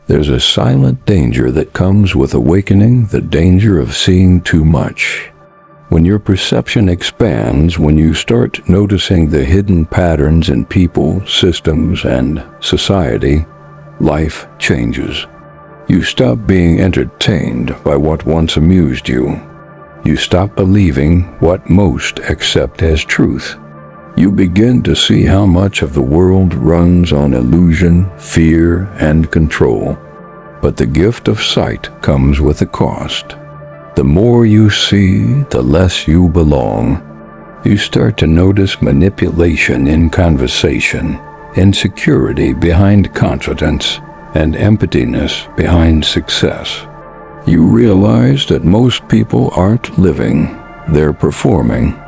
There's a silent danger that comes with awakening, the danger of seeing too much. When your perception expands, when you start noticing the hidden patterns in people, systems, and society, life changes. You stop being entertained by what once amused you. You stop believing what most accept as truth. You begin to see how much of the world runs on illusion, fear, and control. But the gift of sight comes with a cost. The more you see, the less you belong. You start to notice manipulation in conversation, insecurity behind confidence, and emptiness behind success. You realize that most people aren't living, they're performing.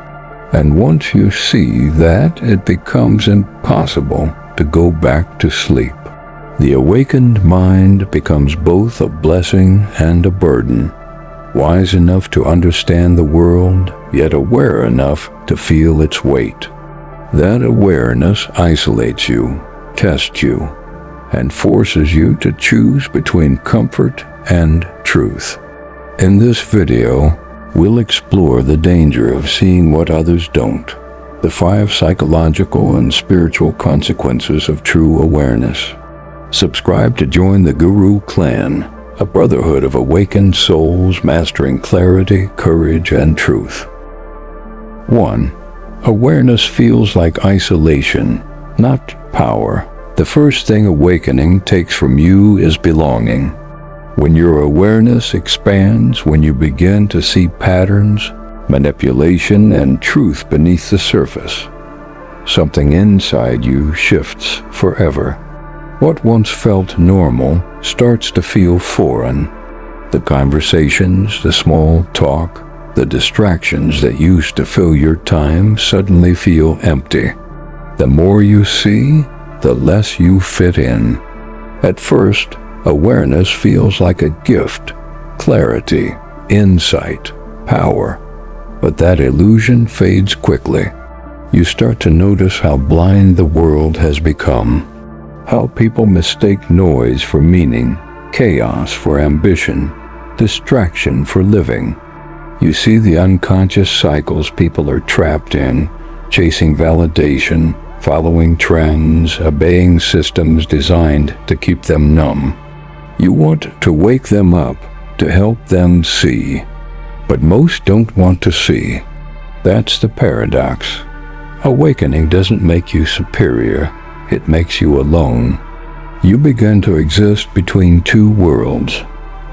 And once you see that, it becomes impossible to go back to sleep. The awakened mind becomes both a blessing and a burden, wise enough to understand the world, yet aware enough to feel its weight. That awareness isolates you, tests you, and forces you to choose between comfort and truth. In this video, we'll explore the danger of seeing what others don't, the 5 psychological and spiritual consequences of true awareness. Subscribe to join the Guru Clan, a brotherhood of awakened souls mastering clarity, courage, and truth. 1. Awareness feels like isolation, not power. The first thing awakening takes from you is belonging. When your awareness expands, when you begin to see patterns, manipulation, and truth beneath the surface, something inside you shifts forever. What once felt normal starts to feel foreign. The conversations, the small talk, the distractions that used to fill your time suddenly feel empty. The more you see, the less you fit in. At first, awareness feels like a gift, clarity, insight, power. But that illusion fades quickly. You start to notice how blind the world has become, how people mistake noise for meaning, chaos for ambition, distraction for living. You see the unconscious cycles people are trapped in, chasing validation, following trends, obeying systems designed to keep them numb. You want to wake them up, to help them see. But most don't want to see. That's the paradox. Awakening doesn't make you superior, it makes you alone. You begin to exist between 2 worlds,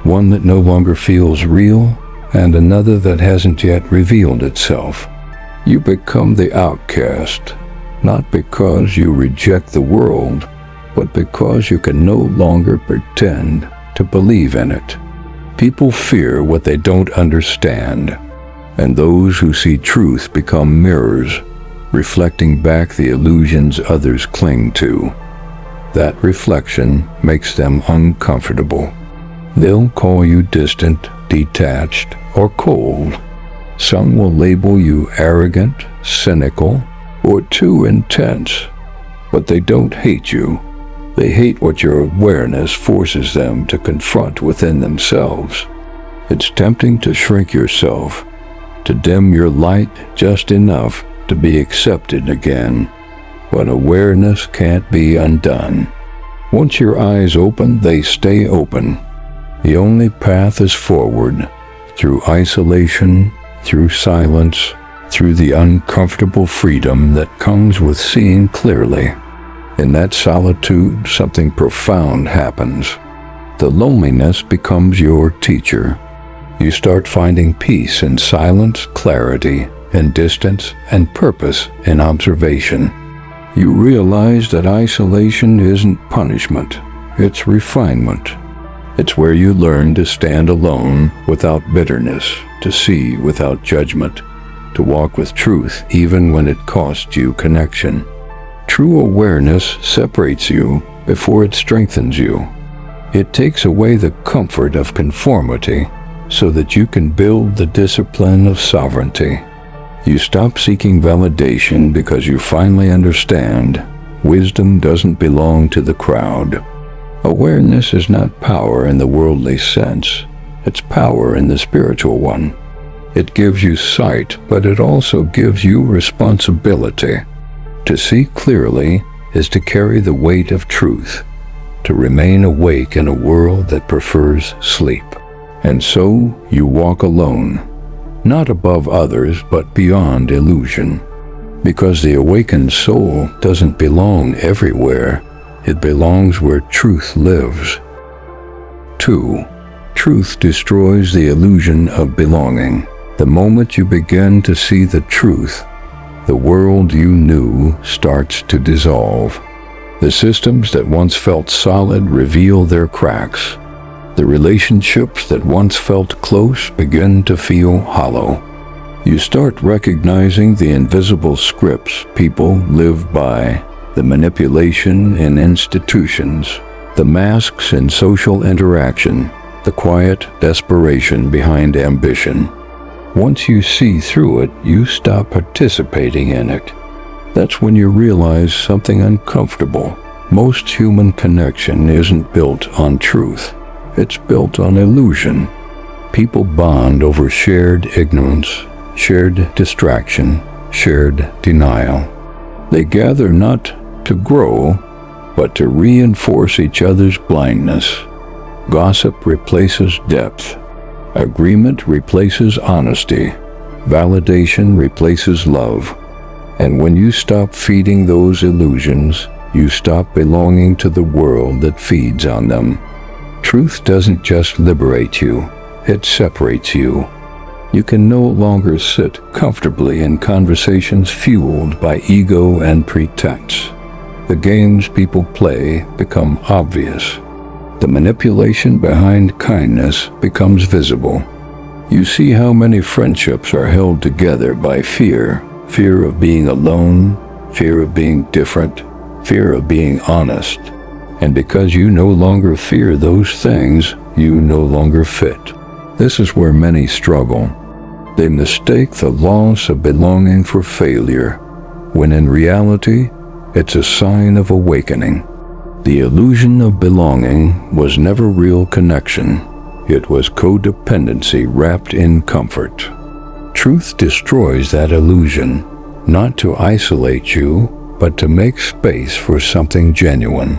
one that no longer feels real, and another that hasn't yet revealed itself. You become the outcast, not because you reject the world, but because you can no longer pretend to believe in it. People fear what they don't understand, and those who see truth become mirrors, reflecting back the illusions others cling to. That reflection makes them uncomfortable. They'll call you distant, detached, or cold. Some will label you arrogant, cynical, or too intense. But they don't hate you. They hate what your awareness forces them to confront within themselves. It's tempting to shrink yourself, to dim your light just enough to be accepted again. But awareness can't be undone. Once your eyes open, they stay open. The only path is forward, through isolation, through silence, through the uncomfortable freedom that comes with seeing clearly. In that solitude, something profound happens. The loneliness becomes your teacher. You start finding peace in silence, clarity in distance, and purpose in observation. You realize that isolation isn't punishment, it's refinement. It's where you learn to stand alone without bitterness, to see without judgment, to walk with truth even when it costs you connection. True awareness separates you before it strengthens you. It takes away the comfort of conformity so that you can build the discipline of sovereignty. You stop seeking validation because you finally understand wisdom doesn't belong to the crowd. Awareness is not power in the worldly sense. It's power in the spiritual one. It gives you sight, but it also gives you responsibility. To see clearly is to carry the weight of truth, to remain awake in a world that prefers sleep. And so you walk alone, not above others, but beyond illusion. Because the awakened soul doesn't belong everywhere. It belongs where truth lives. 2. Truth destroys the illusion of belonging. The moment you begin to see the truth, the world you knew starts to dissolve. The systems that once felt solid reveal their cracks. The relationships that once felt close begin to feel hollow. You start recognizing the invisible scripts people live by, the manipulation in institutions, the masks in social interaction, the quiet desperation behind ambition. Once you see through it, you stop participating in it. That's when you realize something uncomfortable. Most human connection isn't built on truth. It's built on illusion. People bond over shared ignorance, shared distraction, shared denial. They gather not to grow, but to reinforce each other's blindness. Gossip replaces depth. Agreement replaces honesty. Validation replaces love. And when you stop feeding those illusions, you stop belonging to the world that feeds on them. Truth doesn't just liberate you, it separates you. You can no longer sit comfortably in conversations fueled by ego and pretense. The games people play become obvious. The manipulation behind kindness becomes visible. You see how many friendships are held together by fear. Fear of being alone, fear of being different, fear of being honest. And because you no longer fear those things, you no longer fit. This is where many struggle. They mistake the loss of belonging for failure, when in reality, it's a sign of awakening. The illusion of belonging was never real connection. It was codependency wrapped in comfort. Truth destroys that illusion, not to isolate you, but to make space for something genuine.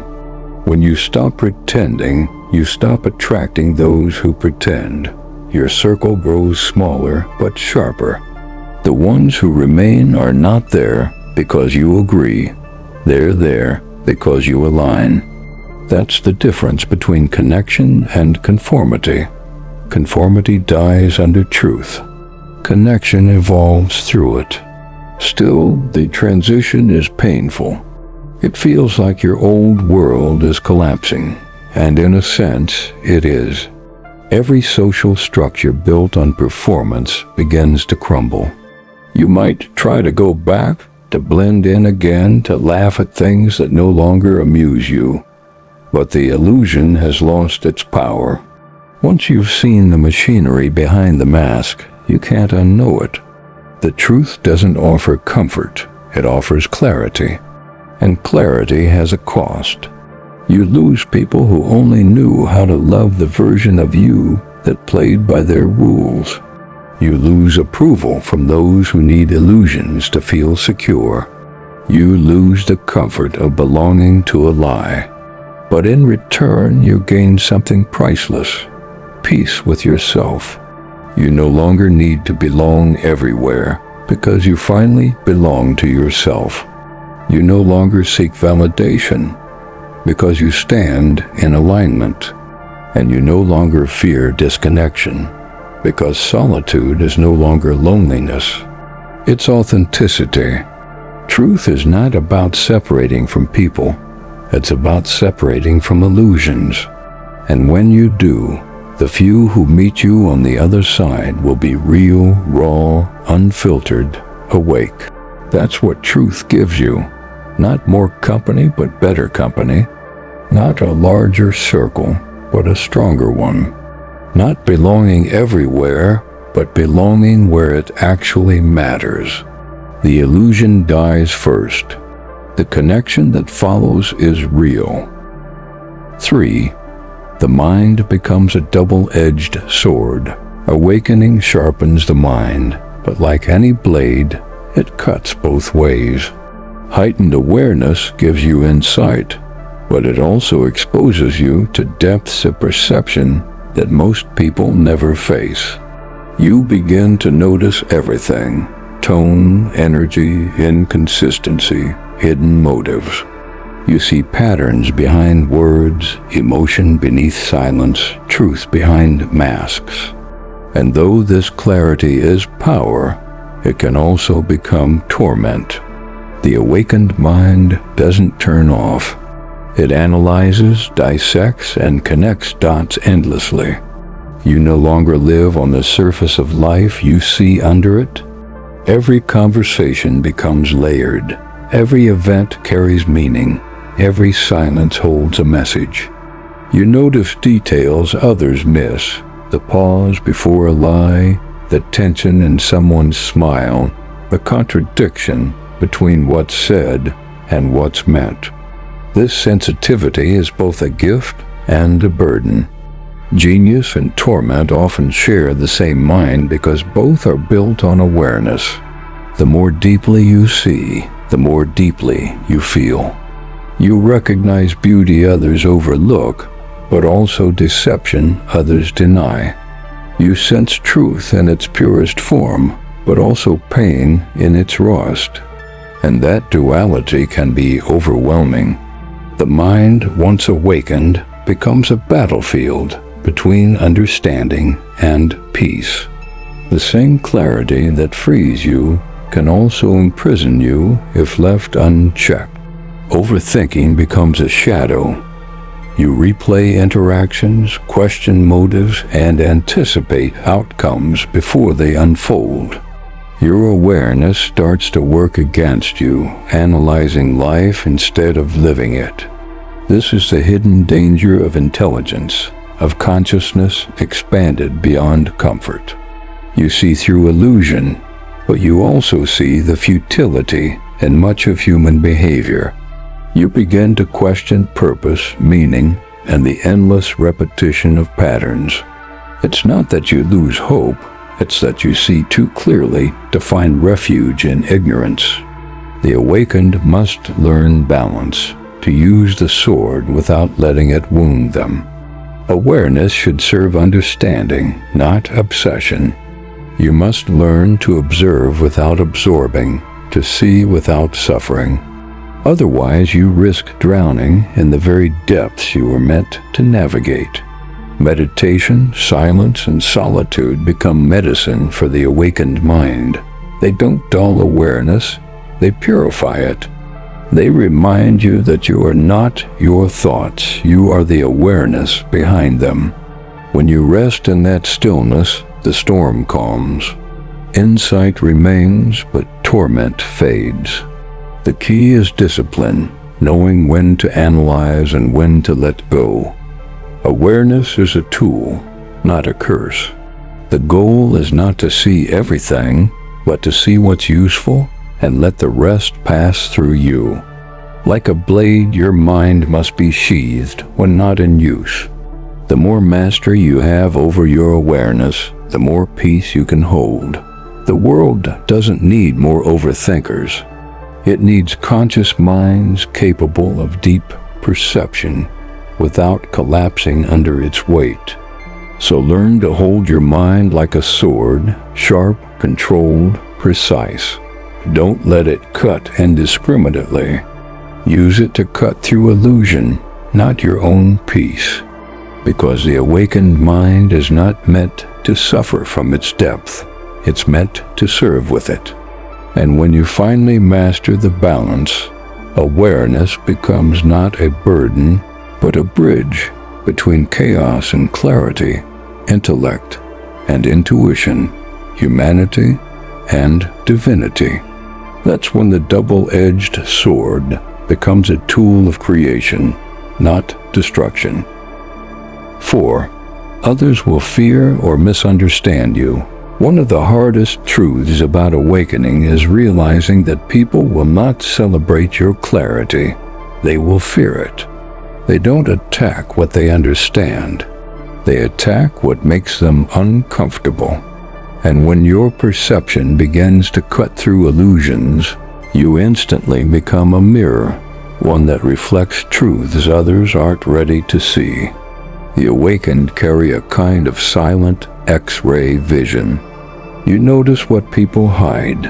When you stop pretending, you stop attracting those who pretend. Your circle grows smaller but sharper. The ones who remain are not there because you agree. They're there because you align. That's the difference between connection and conformity. Conformity dies under truth. Connection evolves through it. Still, the transition is painful. It feels like your old world is collapsing, and in a sense, it is. Every social structure built on performance begins to crumble. You might try to go back, to blend in again, to laugh at things that no longer amuse you. But the illusion has lost its power. Once you've seen the machinery behind the mask, you can't unknow it. The truth doesn't offer comfort, it offers clarity. And clarity has a cost. You lose people who only knew how to love the version of you that played by their rules. You lose approval from those who need illusions to feel secure. You lose the comfort of belonging to a lie. But in return, you gain something priceless: peace with yourself. You no longer need to belong everywhere because you finally belong to yourself. You no longer seek validation because you stand in alignment. And you no longer fear disconnection because solitude is no longer loneliness. It's authenticity. Truth is not about separating from people. It's about separating from illusions. And when you do, the few who meet you on the other side will be real, raw, unfiltered, awake. That's what truth gives you. Not more company, but better company. Not a larger circle, but a stronger one. Not belonging everywhere, but belonging where it actually matters. The illusion dies first. The connection that follows is real. 3. The mind becomes a double-edged sword. Awakening sharpens the mind, but like any blade, it cuts both ways. Heightened awareness gives you insight, but it also exposes you to depths of perception that most people never face. You begin to notice everything: tone, energy, inconsistency, hidden motives. You see patterns behind words, emotion beneath silence, truth behind masks. And though this clarity is power, it can also become torment. The awakened mind doesn't turn off. It analyzes, dissects, and connects dots endlessly. You no longer live on the surface of life, you see under it. Every conversation becomes layered. Every event carries meaning. Every silence holds a message. You notice details others miss: the pause before a lie, the tension in someone's smile, the contradiction between what's said and what's meant. This sensitivity is both a gift and a burden. Genius and torment often share the same mind because both are built on awareness. The more deeply you see, the more deeply you feel. You recognize beauty others overlook, but also deception others deny. You sense truth in its purest form, but also pain in its rawest. And that duality can be overwhelming. The mind, once awakened, becomes a battlefield between understanding and peace. The same clarity that frees you can also imprison you if left unchecked. Overthinking becomes a shadow. You replay interactions, question motives, and anticipate outcomes before they unfold. Your awareness starts to work against you, analyzing life instead of living it. This is the hidden danger of intelligence, of consciousness expanded beyond comfort. You see through illusion, but you also see the futility in much of human behavior. You begin to question purpose, meaning, and the endless repetition of patterns. It's not that you lose hope, it's that you see too clearly to find refuge in ignorance. The awakened must learn balance, to use the sword without letting it wound them. Awareness should serve understanding, not obsession. You must learn to observe without absorbing, to see without suffering. Otherwise, you risk drowning in the very depths you were meant to navigate. Meditation, silence, and solitude become medicine for the awakened mind. They don't dull awareness, they purify it. They remind you that you are not your thoughts, you are the awareness behind them. When you rest in that stillness, the storm calms. Insight remains, but torment fades. The key is discipline, knowing when to analyze and when to let go. Awareness is a tool, not a curse. The goal is not to see everything, but to see what's useful and let the rest pass through you. Like a blade, your mind must be sheathed when not in use. The more mastery you have over your awareness, the more peace you can hold. The world doesn't need more overthinkers. It needs conscious minds capable of deep perception without collapsing under its weight. So learn to hold your mind like a sword, sharp, controlled, precise. Don't let it cut indiscriminately. Use it to cut through illusion, not your own peace. Because the awakened mind is not meant to suffer from its depth. It's meant to serve with it. And when you finally master the balance, awareness becomes not a burden, but a bridge between chaos and clarity, intellect and intuition, humanity and divinity. That's when the double-edged sword becomes a tool of creation, not destruction. 4. Others will fear or misunderstand you. One of the hardest truths about awakening is realizing that people will not celebrate your clarity. They will fear it. They don't attack what they understand. They attack what makes them uncomfortable. And when your perception begins to cut through illusions, you instantly become a mirror, one that reflects truths others aren't ready to see. The awakened carry a kind of silent X-ray vision. You notice what people hide,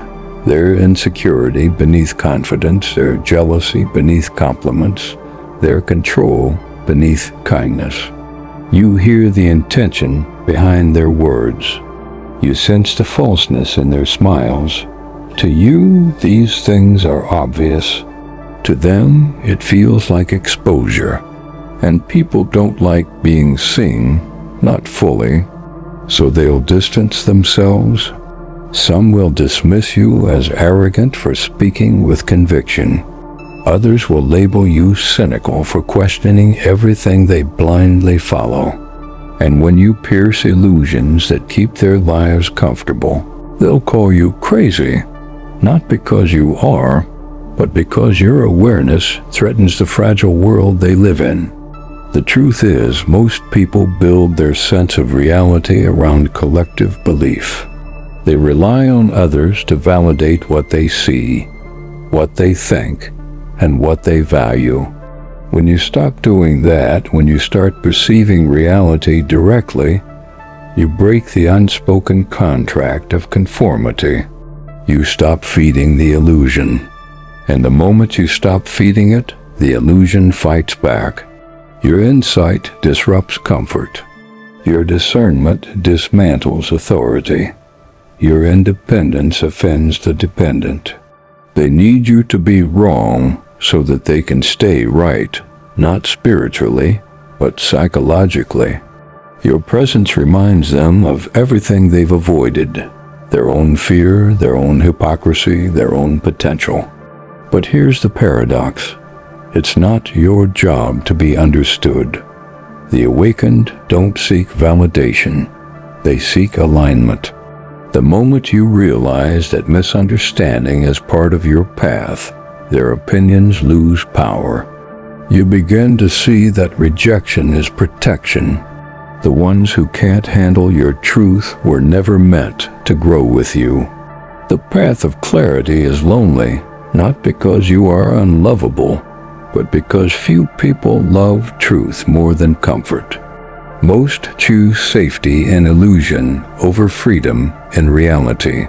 their insecurity beneath confidence, their jealousy beneath compliments, their control beneath kindness. You hear the intention behind their words. You sense the falseness in their smiles. To you, these things are obvious. To them, it feels like exposure. And people don't like being seen, not fully, so they'll distance themselves. Some will dismiss you as arrogant for speaking with conviction. Others will label you cynical for questioning everything they blindly follow. And when you pierce illusions that keep their lives comfortable, they'll call you crazy, not because you are, but because your awareness threatens the fragile world they live in. The truth is, most people build their sense of reality around collective belief. They rely on others to validate what they see, what they think, and what they value. When you stop doing that, when you start perceiving reality directly, you break the unspoken contract of conformity. You stop feeding the illusion. And the moment you stop feeding it, the illusion fights back. Your insight disrupts comfort. Your discernment dismantles authority. Your independence offends the dependent. They need you to be wrong so that they can stay right, not spiritually, but psychologically. Your presence reminds them of everything they've avoided, their own fear, their own hypocrisy, their own potential. But here's the paradox. It's not your job to be understood. The awakened don't seek validation. They seek alignment. The moment you realize that misunderstanding is part of your path, their opinions lose power. You begin to see that rejection is protection. The ones who can't handle your truth were never meant to grow with you. The path of clarity is lonely, not because you are unlovable, but because few people love truth more than comfort. Most choose safety in illusion over freedom in reality.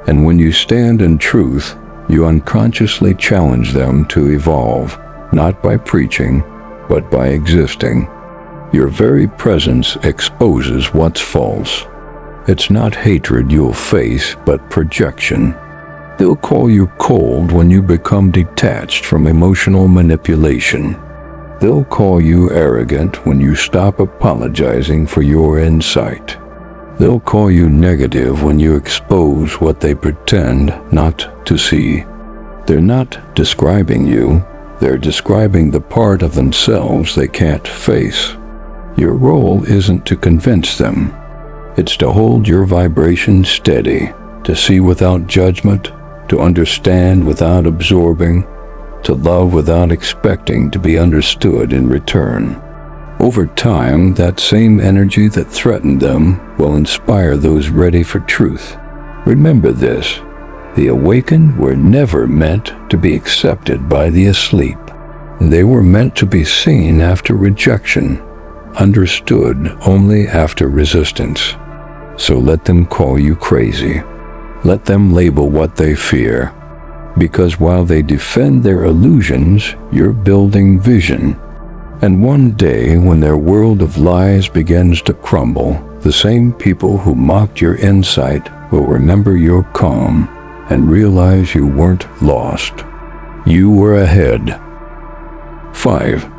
And when you stand in truth, you unconsciously challenge them to evolve, not by preaching, but by existing. Your very presence exposes what's false. It's not hatred you'll face, but projection. They'll call you cold when you become detached from emotional manipulation. They'll call you arrogant when you stop apologizing for your insight. They'll call you negative when you expose what they pretend not to see. They're not describing you, they're describing the part of themselves they can't face. Your role isn't to convince them. It's to hold your vibration steady, to see without judgment, to understand without absorbing, to love without expecting to be understood in return. Over time, that same energy that threatened them will inspire those ready for truth. Remember this, the awakened were never meant to be accepted by the asleep. They were meant to be seen after rejection, understood only after resistance. So let them call you crazy. Let them label what they fear. Because while they defend their illusions, you're building vision. And one day, when their world of lies begins to crumble, the same people who mocked your insight will remember your calm and realize you weren't lost. You were ahead. 5.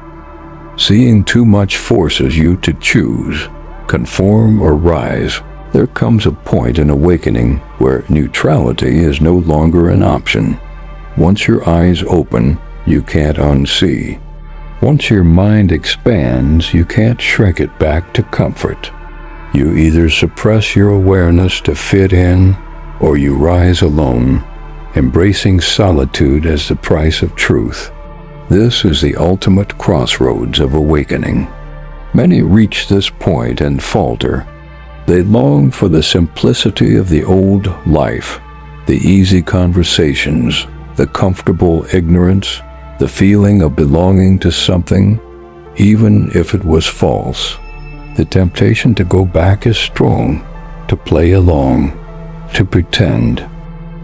Seeing too much forces you to choose, conform or rise. There comes a point in awakening where neutrality is no longer an option. Once your eyes open, you can't unsee. Once your mind expands, you can't shrink it back to comfort. You either suppress your awareness to fit in, or you rise alone, embracing solitude as the price of truth. This is the ultimate crossroads of awakening. Many reach this point and falter. They long for the simplicity of the old life, the easy conversations, the comfortable ignorance, the feeling of belonging to something, even if it was false. The temptation to go back is strong, to play along, to pretend,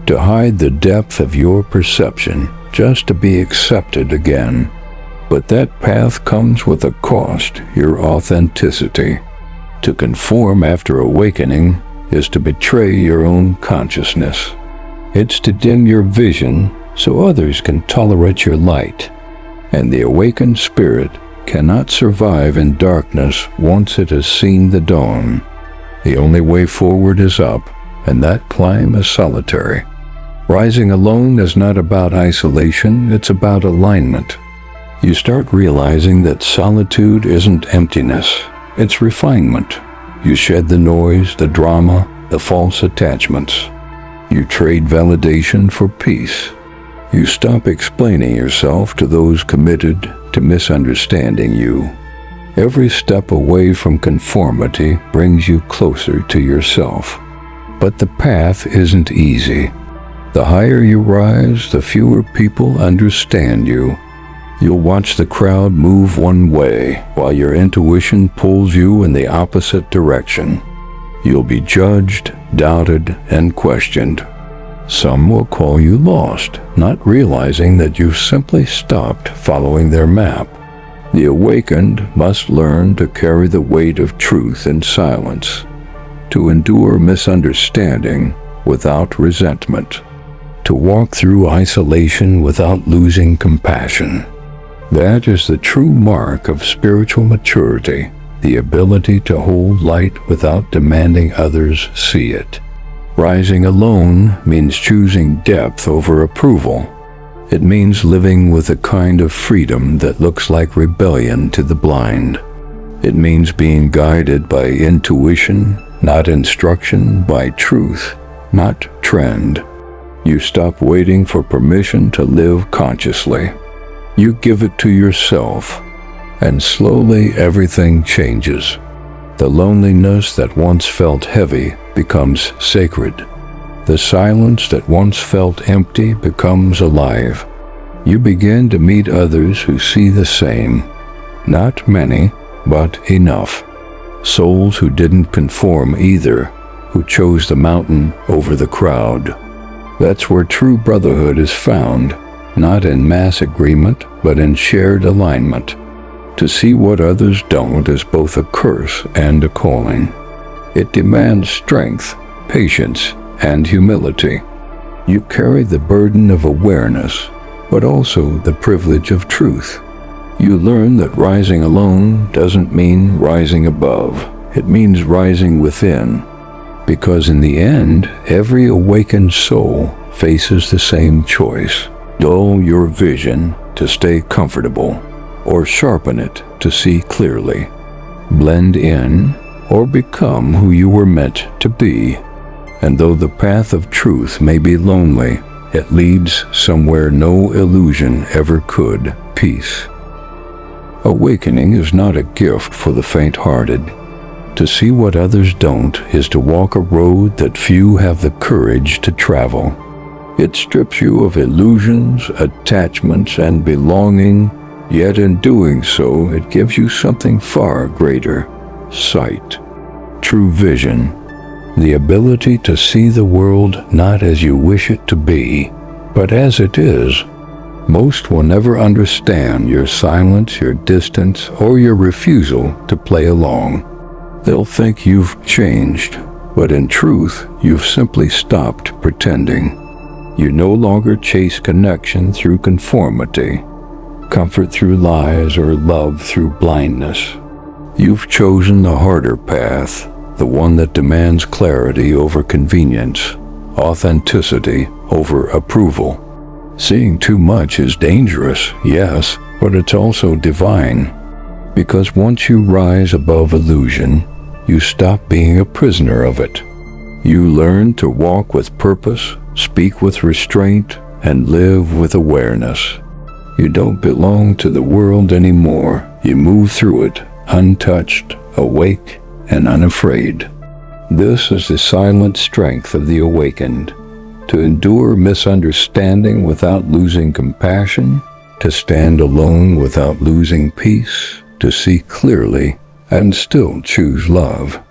to hide the depth of your perception just to be accepted again. But that path comes with a cost, your authenticity. To conform after awakening is to betray your own consciousness. It's to dim your vision so others can tolerate your light. And the awakened spirit cannot survive in darkness once it has seen the dawn. The only way forward is up, and that climb is solitary. Rising alone is not about isolation, it's about alignment. You start realizing that solitude isn't emptiness, it's refinement. You shed the noise, the drama, the false attachments. You trade validation for peace. You stop explaining yourself to those committed to misunderstanding you. Every step away from conformity brings you closer to yourself. But the path isn't easy. The higher you rise, the fewer people understand you. You'll watch the crowd move one way, while your intuition pulls you in the opposite direction. You'll be judged, doubted, and questioned. Some will call you lost, not realizing that you've simply stopped following their map. The awakened must learn to carry the weight of truth in silence, to endure misunderstanding without resentment, to walk through isolation without losing compassion. That is the true mark of spiritual maturity, the ability to hold light without demanding others see it. Rising alone means choosing depth over approval. It means living with a kind of freedom that looks like rebellion to the blind. It means being guided by intuition, not instruction, by truth, not trend. You stop waiting for permission to live consciously. You give it to yourself, and slowly everything changes. The loneliness that once felt heavy becomes sacred. The silence that once felt empty becomes alive. You begin to meet others who see the same. Not many, but enough. Souls who didn't conform either, who chose the mountain over the crowd. That's where true brotherhood is found, not in mass agreement, but in shared alignment. To see what others don't is both a curse and a calling. It demands strength, patience, and humility. You carry the burden of awareness, but also the privilege of truth. You learn that rising alone doesn't mean rising above. It means rising within. Because in the end, every awakened soul faces the same choice. Dull your vision to stay comfortable, or sharpen it to see clearly. Blend in, or become who you were meant to be. And though the path of truth may be lonely, it leads somewhere no illusion ever could, peace. Awakening is not a gift for the faint-hearted. To see what others don't is to walk a road that few have the courage to travel. It strips you of illusions, attachments, and belonging, yet in doing so, it gives you something far greater: sight, true vision, the ability to see the world not as you wish it to be, but as it is. Most will never understand your silence, your distance, or your refusal to play along. They'll think you've changed, but in truth, you've simply stopped pretending. You no longer chase connection through conformity, comfort through lies, or love through blindness. You've chosen the harder path, the one that demands clarity over convenience, authenticity over approval. Seeing too much is dangerous, yes, but it's also divine. Because once you rise above illusion, you stop being a prisoner of it. You learn to walk with purpose, speak with restraint, and live with awareness. You don't belong to the world anymore. You move through it, untouched, awake, and unafraid. This is the silent strength of the awakened. To endure misunderstanding without losing compassion, to stand alone without losing peace, to see clearly and still choose love.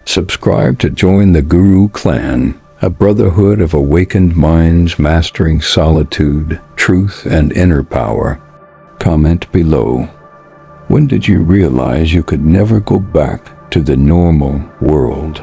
Subscribe to join the Guru Clan, a brotherhood of awakened minds mastering solitude, truth, and inner power. Comment below. When did you realize you could never go back to the normal world?